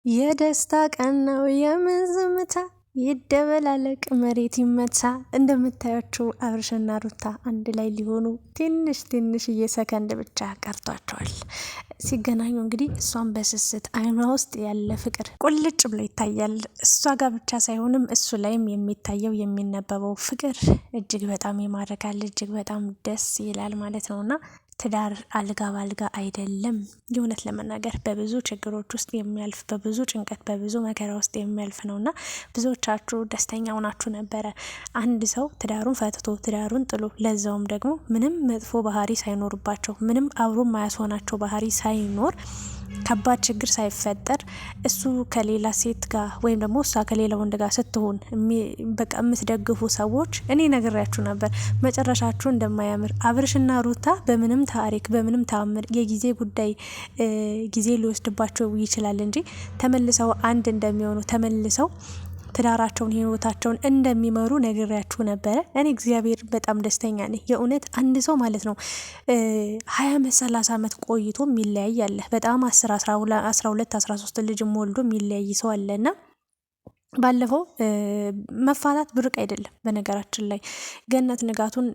የደስታ ቀን ነው የምን ዝምታ ይደበላለቅ መሬት ይመታ። እንደምታያቸው አብርሽና ሩታ አንድ ላይ ሊሆኑ ትንሽ ሰከንድ ብቻ ቀርቷቸዋል። ሲገናኙ እንግዲህ እሷን በስስት አይኗ ውስጥ ያለ ፍቅር ቁልጭ ብሎ ይታያል። እሷ ጋር ብቻ ሳይሆንም እሱ ላይም የሚታየው የሚነበበው ፍቅር እጅግ በጣም ይማርካል፣ እጅግ በጣም ደስ ይላል ማለት ነውና ትዳር አልጋ ባልጋ አይደለም። የእውነት ለመናገር በብዙ ችግሮች ውስጥ የሚያልፍ በብዙ ጭንቀት በብዙ መከራ ውስጥ የሚያልፍ ነውና ብዙዎቻችሁ ደስተኛ ሆናችሁ ነበረ። አንድ ሰው ትዳሩን ፈትቶ ትዳሩን ጥሎ ለዛውም ደግሞ ምንም መጥፎ ባህሪ ሳይኖርባቸው ምንም አብሮ ማያስሆናቸው ባህሪ ሳይኖር ከባድ ችግር ሳይፈጠር እሱ ከሌላ ሴት ጋር ወይም ደግሞ እሷ ከሌላ ወንድ ጋር ስትሆን በቃ የምትደግፉ ሰዎች እኔ ነግሬያችሁ ነበር መጨረሻችሁ እንደማያምር። አብርሽና ሩታ በምንም ታሪክ በምንም ተአምር የጊዜ ጉዳይ ጊዜ ሊወስድባቸው ይችላል እንጂ ተመልሰው አንድ እንደሚሆኑ ተመልሰው ትዳራቸውን ህይወታቸውን እንደሚመሩ ነግሬያችሁ ነበረ። እኔ እግዚአብሔር በጣም ደስተኛ ነኝ። የእውነት አንድ ሰው ማለት ነው 20 ዓመት 30 ዓመት ቆይቶ የሚለያይ አለ። በጣም 10 12 13 ልጅም ወልዶ የሚለያይ ሰው አለና ባለፈው መፋታት ብርቅ አይደለም። በነገራችን ላይ ገነት ንጋቱን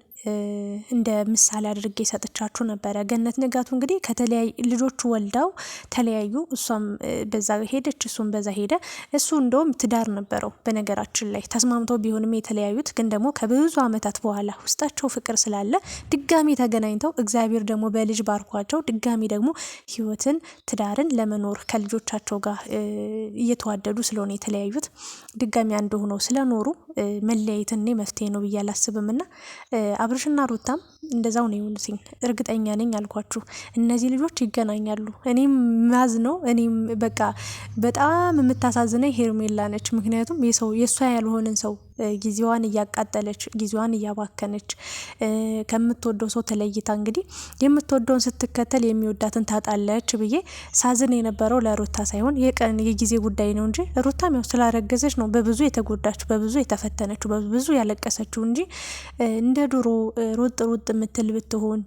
እንደ ምሳሌ አድርጌ ሰጥቻችሁ ነበረ። ገነት ንጋቱ እንግዲህ ከተለያዩ ልጆቹ ወልዳው ተለያዩ። እሷም በዛ ሄደች፣ እሱም በዛ ሄደ። እሱ እንደውም ትዳር ነበረው በነገራችን ላይ ተስማምተው ቢሆንም የተለያዩት ግን ደግሞ ከብዙ ዓመታት በኋላ ውስጣቸው ፍቅር ስላለ ድጋሚ ተገናኝተው እግዚአብሔር ደግሞ በልጅ ባርኳቸው ድጋሚ ደግሞ ህይወትን ትዳርን ለመኖር ከልጆቻቸው ጋር እየተዋደዱ ስለሆነ የተለያዩት ድጋሚ አንድ ሆነው ስለኖሩ መለያየትን እኔ መፍትሄ ነው ብዬ አላስብም። እና አብርሽና ሩታም እንደዛው ነው የሆኑትኝ። እርግጠኛ ነኝ አልኳችሁ እነዚህ ልጆች ይገናኛሉ። እኔም ማዝ ነው እኔም በቃ በጣም የምታሳዝነኝ ሄርሜላ ነች። ምክንያቱም የእሷ ያልሆነን ሰው ጊዜዋን እያቃጠለች ጊዜዋን እያባከነች ከምትወደው ሰው ተለይታ እንግዲህ የምትወደውን ስትከተል የሚወዳትን ታጣለች ብዬ ሳዝን የነበረው ለሩታ ሳይሆን የጊዜ ጉዳይ ነው እንጂ ሩታም ያው ስላረገዘች ነው በብዙ የተጎዳችው በብዙ የተፈተነችው በብዙ ያለቀሰችው እንጂ እንደ ድሮ ሩጥ የምትል ብትሆን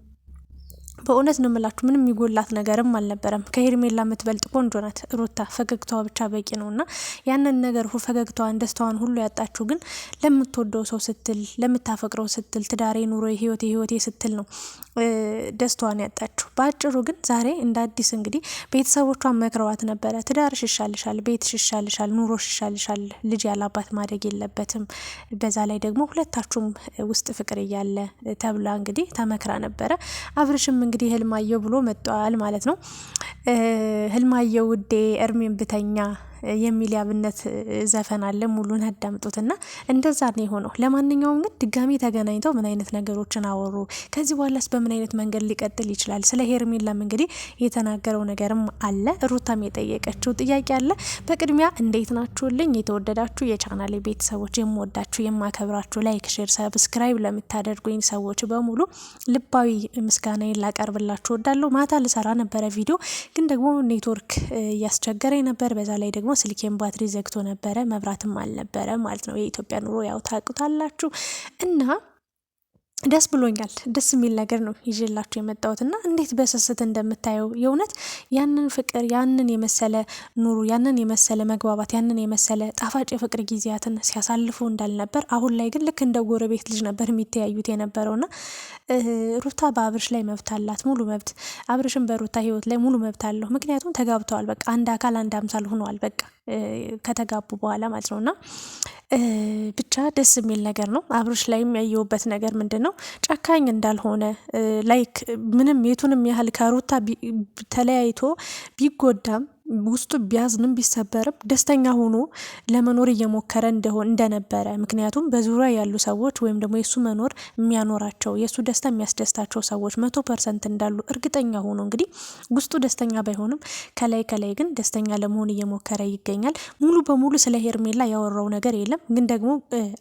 በእውነት ነው የምላችሁ ምንም የሚጎላት ነገርም አልነበረም። ከሄርሜላ የምትበልጥ ቆንጆ ናት ሩታ። ፈገግታዋ ብቻ በቂ ነው እና ያንን ነገር ፈገግታዋን ደስታዋን ሁሉ ያጣችሁ ግን ለምትወደው ሰው ስትል ለምታፈቅረው ስትል ትዳሬ ኑሮ ህይወቴ ስትል ነው ደስታዋን ያጣችሁ። በአጭሩ ግን ዛሬ እንደ አዲስ እንግዲህ ቤተሰቦቿን መክረዋት ነበረ። ትዳርሽ ይሻልሻል፣ ቤትሽ ይሻልሻል፣ ኑሮሽ ይሻልሻል፣ ልጅ ያላባት ማደግ የለበትም። በዛ ላይ ደግሞ ሁለታችሁም ውስጥ ፍቅር እያለ ተብላ እንግዲህ ተመክራ ነበረ። አብርሽም እንግዲህ ህልማየው ብሎ መጥቷል ማለት ነው። ህልማየው ውዴ እርሜን ብተኛ የሚል ያብነት ዘፈን አለ። ሙሉን አዳምጡትና እንደዛ ነው የሆነው። ለማንኛውም ግን ድጋሚ ተገናኝተው ምን አይነት ነገሮችን አወሩ? ከዚህ በኋላስ በምን አይነት መንገድ ሊቀጥል ይችላል? ስለ ሄርሜላም እንግዲህ የተናገረው ነገርም አለ። ሩታም የጠየቀችው ጥያቄ አለ። በቅድሚያ እንዴት ናችሁልኝ የተወደዳችሁ የቻናሌ ቤተሰቦች፣ የምወዳችሁ የማከብራችሁ፣ ላይክ ሼር ሰብስክራይብ ለምታደርጉኝ ሰዎች በሙሉ ልባዊ ምስጋናዬን ላቀርብላችሁ እወዳለሁ። ማታ ልሰራ ነበረ ቪዲዮ ግን ደግሞ ኔትወርክ እያስቸገረኝ ነበር። በዛ ላይ ደግሞ ስልኬን ባትሪ ዘግቶ ነበረ፣ መብራትም አልነበረ ማለት ነው። የኢትዮጵያ ኑሮ ያው ታውቁታላችሁ እና ደስ ብሎኛል። ደስ የሚል ነገር ነው ይዤላችሁ የመጣሁት እና እንዴት በስስት እንደምታየው የእውነት ያንን ፍቅር ያንን የመሰለ ኑሮ ያንን የመሰለ መግባባት ያንን የመሰለ ጣፋጭ የፍቅር ጊዜያትን ሲያሳልፉ እንዳልነበር አሁን ላይ ግን ልክ እንደ ጎረቤት ልጅ ነበር የሚተያዩት የነበረውና ሩታ በአብርሽ ላይ መብት አላት፣ ሙሉ መብት። አብርሽም በሩታ ህይወት ላይ ሙሉ መብት አለው። ምክንያቱም ተጋብተዋል። በቃ አንድ አካል አንድ አምሳል ሆነዋል። በቃ ከተጋቡ በኋላ ማለት ነውና ብቻ ደስ የሚል ነገር ነው። አብርሽ ላይም ያየውበት ነገር ምንድን ነው ጨካኝ እንዳልሆነ ላይክ ምንም የቱንም ያህል ከሩታ ተለያይቶ ቢጎዳም ውስጡ ቢያዝንም ቢሰበርም ደስተኛ ሆኖ ለመኖር እየሞከረ እንደነበረ ምክንያቱም በዙሪያ ያሉ ሰዎች ወይም ደግሞ የሱ መኖር የሚያኖራቸው የሱ ደስታ የሚያስደስታቸው ሰዎች 100% እንዳሉ እርግጠኛ ሆኖ እንግዲህ ውስጡ ደስተኛ ባይሆንም ከላይ ግን ደስተኛ ለመሆን እየሞከረ ይገኛል። ሙሉ በሙሉ ስለ ሄርሜላ ያወራው ነገር የለም። ግን ደግሞ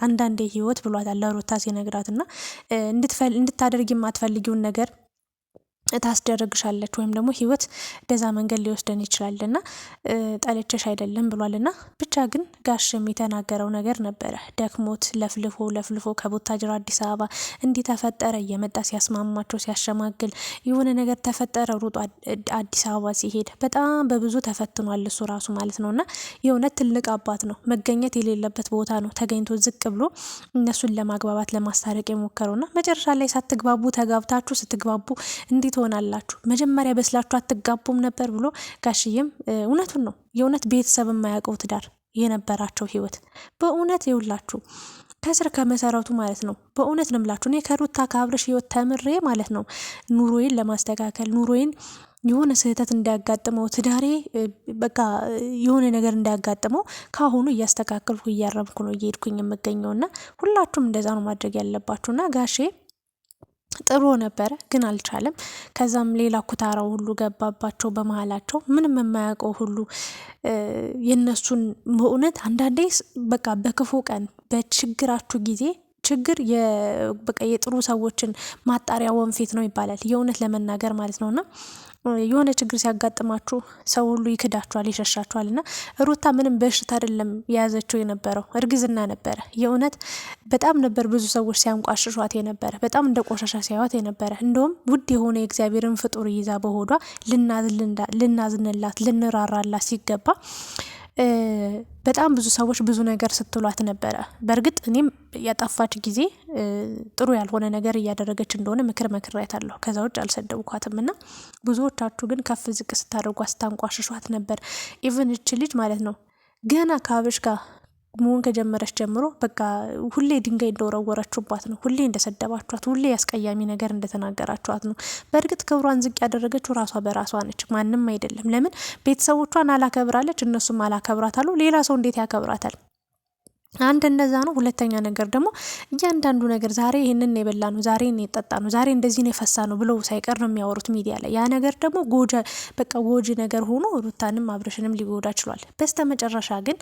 አንዳንዴ ህይወት ብሏታል ለሩታ ሲነግራትና እንድታደርግ የማትፈልጊውን ነገር ታስደርግሻለች ወይም ደግሞ ህይወት በዛ መንገድ ሊወስደን ይችላልና ጠልቼሽ አይደለም ብሏልና። ብቻ ግን ጋሽም የተናገረው ነገር ነበረ። ደክሞት ለፍልፎ ከቡታጅራ አዲስ አበባ እንዲህ ተፈጠረ እየመጣ ሲያስማማቸው ሲያሸማግል የሆነ ነገር ተፈጠረ ሩጦ አዲስ አበባ ሲሄድ በጣም በብዙ ተፈትኗል እሱ ራሱ ማለት ነውና የእውነት ትልቅ አባት ነው። መገኘት የሌለበት ቦታ ነው ተገኝቶ ዝቅ ብሎ እነሱን ለማግባባት ለማስታረቅ የሞከረውና መጨረሻ ላይ ሳትግባቡ ተጋብታችሁ ስትግባቡ እንዴት ትሆናላችሁ? መጀመሪያ በስላችሁ አትጋቡም ነበር ብሎ ጋሽዬም እውነቱን ነው። የእውነት ቤተሰብ የማያውቀው ትዳር የነበራቸው ህይወት በእውነት ይውላችሁ ከስር ከመሰረቱ ማለት ነው። በእውነት ነው የምላችሁ እኔ ከሩታ ከአብርሽ ህይወት ተምሬ ማለት ነው ኑሮዬን ለማስተካከል ኑሮዬን የሆነ ስህተት እንዳያጋጥመው ትዳሬ በቃ የሆነ ነገር እንዳያጋጥመው ካሁኑ እያስተካከልኩ እያረምኩ ነው እየሄድኩኝ የምገኘውና ሁላችሁም እንደዛ ነው ማድረግ ያለባችሁና ጋሼ ጥሩ ነበረ ግን አልቻለም። ከዛም ሌላ ኩታራው ሁሉ ገባባቸው በመሀላቸው ምንም የማያውቀው ሁሉ የነሱን በእውነት አንዳንዴ በቃ በክፉ ቀን በችግራችሁ ጊዜ ችግር በቃ የጥሩ ሰዎችን ማጣሪያ ወንፊት ነው ይባላል። የእውነት ለመናገር ማለት ነውና የሆነ ችግር ሲያጋጥማችሁ ሰው ሁሉ ይክዳችኋል ይሸሻችኋል። እና ሩታ ምንም በሽታ አይደለም የያዘችው የነበረው እርግዝና ነበረ። የእውነት በጣም ነበር ብዙ ሰዎች ሲያንቋሽሿት የነበረ በጣም እንደ ቆሻሻ ሲያዩት የነበረ። እንደውም ውድ የሆነ የእግዚአብሔርን ፍጡር ይዛ በሆዷ ልናዝንላት ልንራራላት ሲገባ በጣም ብዙ ሰዎች ብዙ ነገር ስትሏት ነበረ። በእርግጥ እኔም ያጠፋች ጊዜ ጥሩ ያልሆነ ነገር እያደረገች እንደሆነ መክሬያታለሁ። ከዛ ውጭ አልሰደብኳትም። እና ብዙዎቻችሁ ግን ከፍ ዝቅ ስታደርጓት ስታንቋሽሿት ነበር። ኢቭን እች ልጅ ማለት ነው ገና ከአብርሽ ጋር መሆን ከጀመረች ጀምሮ በቃ ሁሌ ድንጋይ እንደወረወረችባት ነው። ሁሌ እንደሰደባችኋት፣ ሁሌ ያስቀያሚ ነገር እንደተናገራችኋት ነው። በእርግጥ ክብሯን ዝቅ ያደረገችው ራሷ በራሷ ነች፣ ማንም አይደለም። ለምን ቤተሰቦቿን አላከብራለች፣ እነሱም አላከብራታሉ። ሌላ ሰው እንዴት ያከብራታል? አንድ እንደዛ ነው። ሁለተኛ ነገር ደግሞ እያንዳንዱ ነገር ዛሬ ይህንን የበላ ነው፣ ዛሬ የጠጣ ነው፣ ዛሬ እንደዚህ ነው የፈሳ ነው ብለው ሳይቀር ነው የሚያወሩት ሚዲያ ላይ። ያ ነገር ደግሞ ጎጂ ነገር ሆኖ ሩታንም አብርሽንም ሊጎዳ ችሏል። በስተ መጨረሻ ግን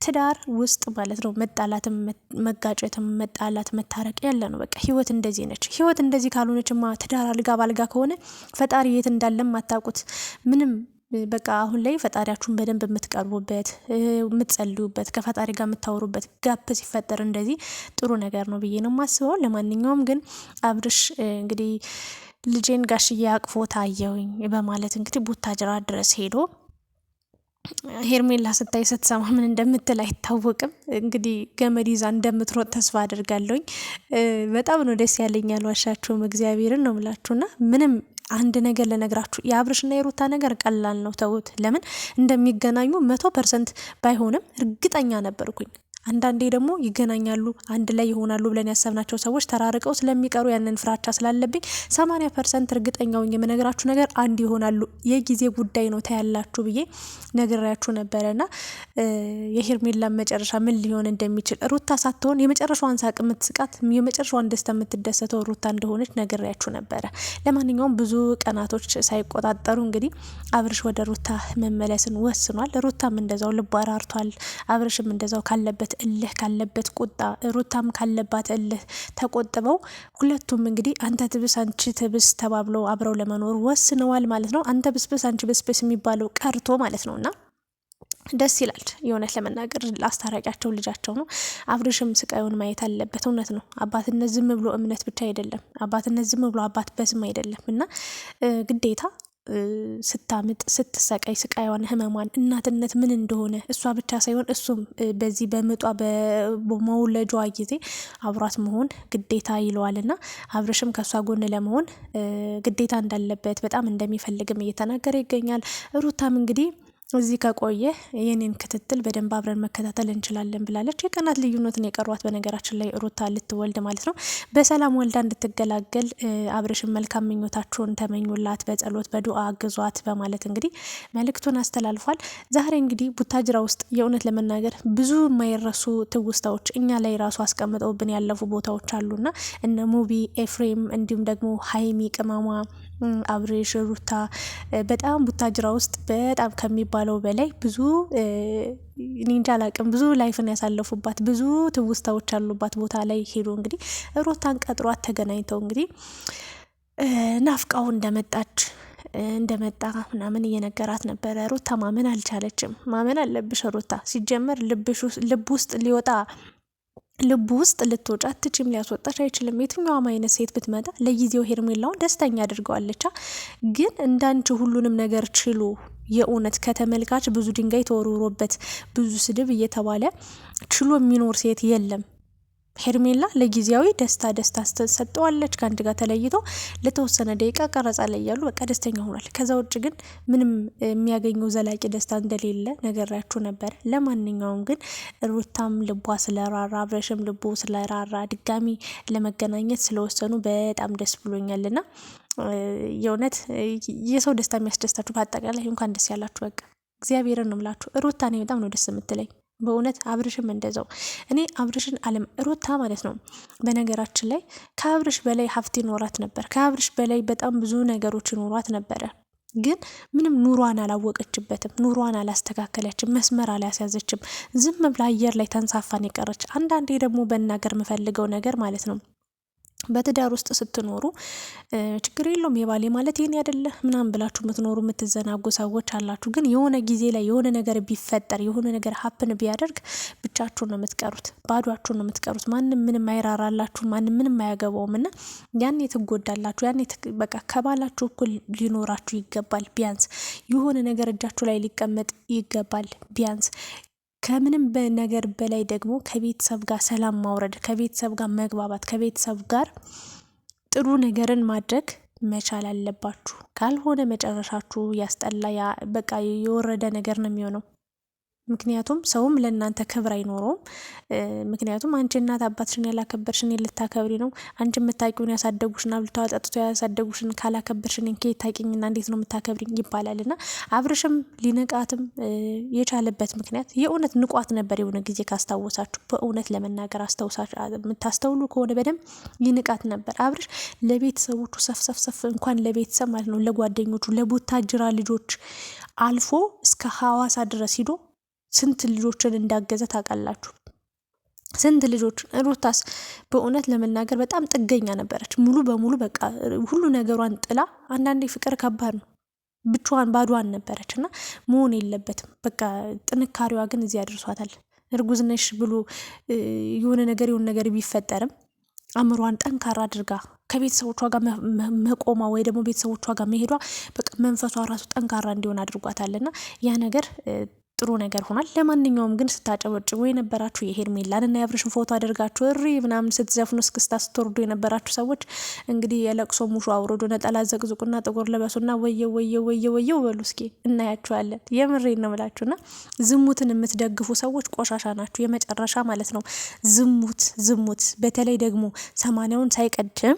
ትዳር ውስጥ ማለት ነው መጣላትም መጋጨትም መጣላት መታረቅ ያለ ነው። በቃ ህይወት እንደዚህ ነች። ህይወት እንደዚህ ካልሆነችማ ትዳር አልጋ ባልጋ ከሆነ ፈጣሪ የት እንዳለም አታውቁት ምንም። በቃ አሁን ላይ ፈጣሪያችሁን በደንብ የምትቀርቡበት የምትጸልዩበት ከፈጣሪ ጋር የምታወሩበት ጋፕ ሲፈጠር እንደዚህ ጥሩ ነገር ነው ብዬ ነው የማስበው። ለማንኛውም ግን አብርሽ እንግዲህ ልጄን ጋሽዬ አቅፎ ታየውኝ በማለት እንግዲህ ቡታጅራ ድረስ ሄዶ ሄርሜላ ስታይ ስትሰማ ምን እንደምትል አይታወቅም። እንግዲህ ገመድ ይዛ እንደምትሮጥ ተስፋ አድርጋለሁኝ። በጣም ነው ደስ ያለኝ ያልዋሻችሁም እግዚአብሔርን ነው ምላችሁና ምንም አንድ ነገር ለነግራችሁ የአብርሽና የሩታ ነገር ቀላል ነው። ተውት። ለምን እንደሚገናኙ 100% ባይሆንም እርግጠኛ ነበርኩኝ። አንዳንዴ ደግሞ ይገናኛሉ አንድ ላይ ይሆናሉ ብለን ያሰብናቸው ሰዎች ተራርቀው ስለሚቀሩ ያንን ፍራቻ ስላለብኝ 80% እርግጠኛውን የምነግራችሁ ነገር አንድ ይሆናሉ። የጊዜ ጉዳይ ነው ታያላችሁ ብዬ ነግሬያችሁ ነበረና የሄርሜላ መጨረሻ ምን ሊሆን እንደሚችል ሩታ ሳትሆን የመጨረሻዋን ሳቅ የምትስቃት የመጨረሻዋን ደስታ የምትደሰተው ሩታ እንደሆነች ነግሬያችሁ ነበረ። ለማንኛውም ብዙ ቀናቶች ሳይቆጣጠሩ እንግዲህ አብርሽ ወደ ሩታ መመለስን ወስኗል። ሩታም እንደዛው ልቧ አራርቷል። አብርሽም እንደዛው ካለበት እልህ ካለበት ቁጣ ሩታም ካለባት እልህ ተቆጥበው ሁለቱም እንግዲህ አንተ ትብስ አንቺ ትብስ ተባብለው አብረው ለመኖር ወስነዋል ማለት ነው። አንተ ብስብስ አንቺ ብስብስ የሚባለው ቀርቶ ማለት ነውና ደስ ይላል። የእውነት ለመናገር አስታራቂያቸው ልጃቸው ነው። አብርሽም ስቃዩን ማየት አለበት። እውነት ነው። አባትነት ዝም ብሎ እምነት ብቻ አይደለም። አባትነት ዝም ብሎ አባት በስም አይደለም እና ግዴታ ስታምጥ ስትሰቃይ ስቃይዋን ህመሟን እናትነት ምን እንደሆነ እሷ ብቻ ሳይሆን እሱም በዚህ በምጧ በመውለጇ ጊዜ አብሯት መሆን ግዴታ ይለዋልና አብርሽም ከእሷ ጎን ለመሆን ግዴታ እንዳለበት በጣም እንደሚፈልግም እየተናገረ ይገኛል። ሩታም እንግዲህ እዚህ ከቆየ የኔን ክትትል በደንብ አብረን መከታተል እንችላለን ብላለች። የቀናት ልዩነትን የቀሯት በነገራችን ላይ ሩታ ልትወልድ ማለት ነው። በሰላም ወልዳ እንድትገላገል አብርሽን መልካም ምኞታችሁን ተመኙላት፣ በጸሎት በዱአ አግዟት በማለት እንግዲህ መልእክቱን አስተላልፏል። ዛሬ እንግዲህ ቡታጅራ ውስጥ የእውነት ለመናገር ብዙ የማይረሱ ትውስታዎች እኛ ላይ ራሱ አስቀምጠውብን ያለፉ ቦታዎች አሉና እነ ሙቢ ኤፍሬም፣ እንዲሁም ደግሞ ሀይሚ ቅመሟ አብርሽ ሩታ በጣም ቡታጅራ ውስጥ በጣም ከሚባለው በላይ ብዙ ኒንጃ አላቅም ብዙ ላይፍን ያሳለፉባት ብዙ ትውስታዎች ያሉባት ቦታ ላይ ሄዶ እንግዲህ ሩታን ቀጥሯት ተገናኝተው እንግዲህ ናፍቃው እንደመጣ ምናምን እየነገራት ነበረ። ሩታ ማመን አልቻለችም። ማመን አለብሽ ሩታ፣ ሲጀመር ልቡ ውስጥ ልትወጪ አትችም፣ ሊያስወጣሽ አይችልም። የትኛውም አይነት ሴት ብትመጣ ለጊዜው ሄርሜላውን ደስተኛ አድርገዋለቻ። ግን እንዳንቺ ሁሉንም ነገር ችሎ የእውነት ከተመልካች ብዙ ድንጋይ ተወርውሮበት ብዙ ስድብ እየተባለ ችሎ የሚኖር ሴት የለም። ሄርሜላ ለጊዜያዊ ደስታ ሰጠዋለች። ከአንድ ጋር ተለይቶ ለተወሰነ ደቂቃ ቀረጻ ላይ ያሉ በቃ ደስተኛ ሆኗል። ከዛ ውጭ ግን ምንም የሚያገኘው ዘላቂ ደስታ እንደሌለ ነገራችሁ ነበር። ለማንኛውም ግን ሩታም ልቧ ስለራራ፣ አብረሽም ልቡ ስለራራ ድጋሚ ለመገናኘት ስለወሰኑ በጣም ደስ ብሎኛልና የእውነት የሰው ደስታ የሚያስደስታችሁ በአጠቃላይ እንኳን ደስ ያላችሁ። በቃ እግዚአብሔርን ነው ምላችሁ። ሩታ እኔ በጣም ነው ደስ የምትለኝ በእውነት አብርሽም እንደዛው። እኔ አብርሽን ሩታ ማለት ነው በነገራችን ላይ ከአብርሽ በላይ ሀብት ይኖራት ነበር። ከአብርሽ በላይ በጣም ብዙ ነገሮች ይኖሯት ነበረ። ግን ምንም ኑሯን አላወቀችበትም። ኑሯን አላስተካከለችም። መስመር አላስያዘችም። ዝም ብላ አየር ላይ ተንሳፋን የቀረች። አንዳንዴ ደግሞ በናገር የምፈልገው ነገር ማለት ነው በትዳር ውስጥ ስትኖሩ ችግር የለውም የባሌ ማለት ይሄን አይደለ ምናምን ብላችሁ የምትኖሩ የምትዘናጉ ሰዎች አላችሁ። ግን የሆነ ጊዜ ላይ የሆነ ነገር ቢፈጠር የሆነ ነገር ሀፕን ቢያደርግ ብቻችሁን ነው የምትቀሩት፣ ባዷችሁን ነው የምትቀሩት። ማንም ምንም አይራራላችሁም፣ ማንም ምንም አያገባውም። እና ያኔ ትጎዳላችሁ። ያኔ በቃ ከባላችሁ እኩል ሊኖራችሁ ይገባል። ቢያንስ የሆነ ነገር እጃችሁ ላይ ሊቀመጥ ይገባል ቢያንስ ከምንም ነገር በላይ ደግሞ ከቤተሰብ ጋር ሰላም ማውረድ፣ ከቤተሰብ ጋር መግባባት፣ ከቤተሰብ ጋር ጥሩ ነገርን ማድረግ መቻል አለባችሁ። ካልሆነ መጨረሻችሁ ያስጠላ፣ በቃ የወረደ ነገር ነው የሚሆነው። ምክንያቱም ሰውም ለእናንተ ክብር አይኖረውም። ምክንያቱም አንቺ እናት አባትሽን ያላከበርሽን ልታከብሪ ነው? አንቺ የምታውቂውን ያሳደጉሽን አብልተው አጠጥቶ ያሳደጉሽን ካላከበርሽን ከየት ታውቂኝና እንዴት ነው የምታከብሪኝ ይባላል። እና አብርሽም ሊንቃትም የቻለበት ምክንያት የእውነት ንቋት ነበር። የሆነ ጊዜ ካስታወሳችሁ በእውነት ለመናገር የምታስተውሉ ከሆነ በደንብ ሊንቃት ነበር። አብርሽ ለቤተሰቦቹ ሰፍሰፍሰፍ እንኳን ለቤተሰብ ማለት ነው ለጓደኞቹ ለቡታጅራ ልጆች አልፎ እስከ ሐዋሳ ድረስ ሂዶ ስንት ልጆችን እንዳገዘ ታውቃላችሁ? ስንት ልጆችን። ሩታስ በእውነት ለመናገር በጣም ጥገኛ ነበረች። ሙሉ በሙሉ በቃ ሁሉ ነገሯን ጥላ። አንዳንዴ ፍቅር ከባድ ነው። ብቻዋን ባዷን ነበረች እና መሆን የለበትም። በቃ ጥንካሬዋ ግን እዚህ አድርሷታል። እርጉዝ ነሽ ብሎ የሆነ ነገር ቢፈጠርም አእምሯን ጠንካራ አድርጋ ከቤተሰቦቿ ጋር መቆሟ ወይ ደግሞ ቤተሰቦቿ ጋር መሄዷ በቃ መንፈሷ ራሱ ጠንካራ እንዲሆን አድርጓታልና ያ ነገር ጥሩ ነገር ሆኗል። ለማንኛውም ግን ስታጨበጭቡ የነበራችሁ የሄርሜላን እና የአብርሽን ፎቶ አድርጋችሁ እሪ ምናምን ስትዘፍኑ እስክስታ ስትወርዱ የነበራችሁ ሰዎች እንግዲህ የለቅሶ ሙሾ አውርዱ፣ ነጠላ ዘቅዝቁና ጥቁር ልበሱና ወየው በሉ እስኪ እናያችኋለን። የምሬን ነው ብላችሁና ዝሙትን የምትደግፉ ሰዎች ቆሻሻ ናችሁ፣ የመጨረሻ ማለት ነው። ዝሙት በተለይ ደግሞ 80ውን ሳይቀድም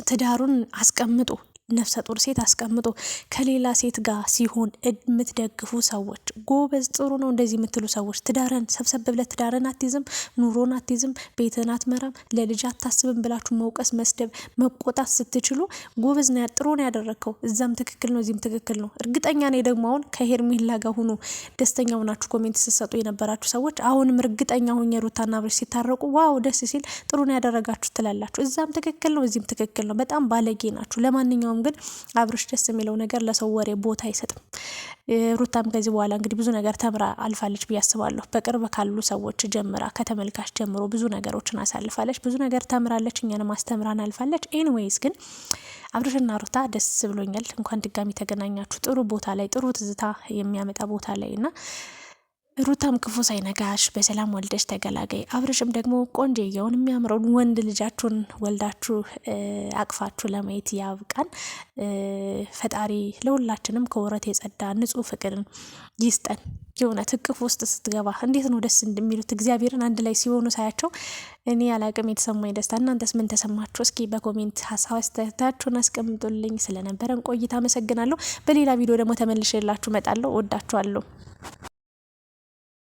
ትዳሩን አስቀምጦ ነፍሰ ጡር ሴት አስቀምጦ ከሌላ ሴት ጋር ሲሆን የምትደግፉ ሰዎች ጎበዝ፣ ጥሩ ነው እንደዚህ የምትሉ ሰዎች። ትዳርን ሰብሰብ ብለህ ትዳርን አትይዝም፣ ኑሮን አትይዝም፣ ቤትን አትመራም፣ ለልጅ አታስብም ብላችሁ መውቀስ፣ መስደብ፣ መቆጣት ስትችሉ ጎበዝ ነው፣ ጥሩ ነው ያደረግከው። እዛም ትክክል ነው፣ እዚህም ትክክል ነው። እርግጠኛ ነኝ ደግሞ አሁን ከሄርሜላ ጋር ሆኖ ደስተኛ ሆናችሁ ኮሜንት ስትሰጡ የነበራችሁ ሰዎች አሁንም እርግጠኛ ሆኜ ሩታና አብርሽ ሲታረቁ ዋው ደስ ሲል ጥሩ ነው ያደረጋችሁ ትላላችሁ። እዛም ትክክል ነው፣ እዚህም ትክክል ነው። በጣም ባለጌ ናችሁ። ለማንኛውም ግን አብርሽ ደስ የሚለው ነገር ለሰው ወሬ ቦታ አይሰጥም። ሩታም ከዚህ በኋላ እንግዲህ ብዙ ነገር ተምራ አልፋለች ብዬ አስባለሁ። በቅርብ ካሉ ሰዎች ጀምራ ከተመልካች ጀምሮ ብዙ ነገሮችን አሳልፋለች፣ ብዙ ነገር ተምራለች፣ እኛንም አስተምራን አልፋለች። ኤኒዌይስ ግን አብርሽና ሩታ ደስ ብሎኛል። እንኳን ድጋሚ ተገናኛችሁ። ጥሩ ቦታ ላይ ጥሩ ትዝታ የሚያመጣ ቦታ ላይ እና ሩታም ክፉ ሳይነጋሽ በሰላም ወልደሽ ተገላገይ። አብርሽም ደግሞ ቆንጆየውን የሚያምረውን ወንድ ልጃችሁን ወልዳችሁ አቅፋችሁ ለማየት ያብቃን። ፈጣሪ ለሁላችንም ከወረት የጸዳ ንጹሕ ፍቅርን ይስጠን። የእውነት እቅፍ ውስጥ ስትገባ እንዴት ነው ደስ እንደሚሉት እግዚአብሔርን አንድ ላይ ሲሆኑ ሳያቸው እኔ አላቅም የተሰማኝ ደስታ። እናንተስ ምን ተሰማችሁ? እስኪ በኮሜንት ሀሳብ አስተያየታችሁን አስቀምጡልኝ። ስለነበረን ቆይታ አመሰግናለሁ። በሌላ ቪዲዮ ደግሞ ተመልሼላችሁ እመጣለሁ። ወዳችኋለሁ።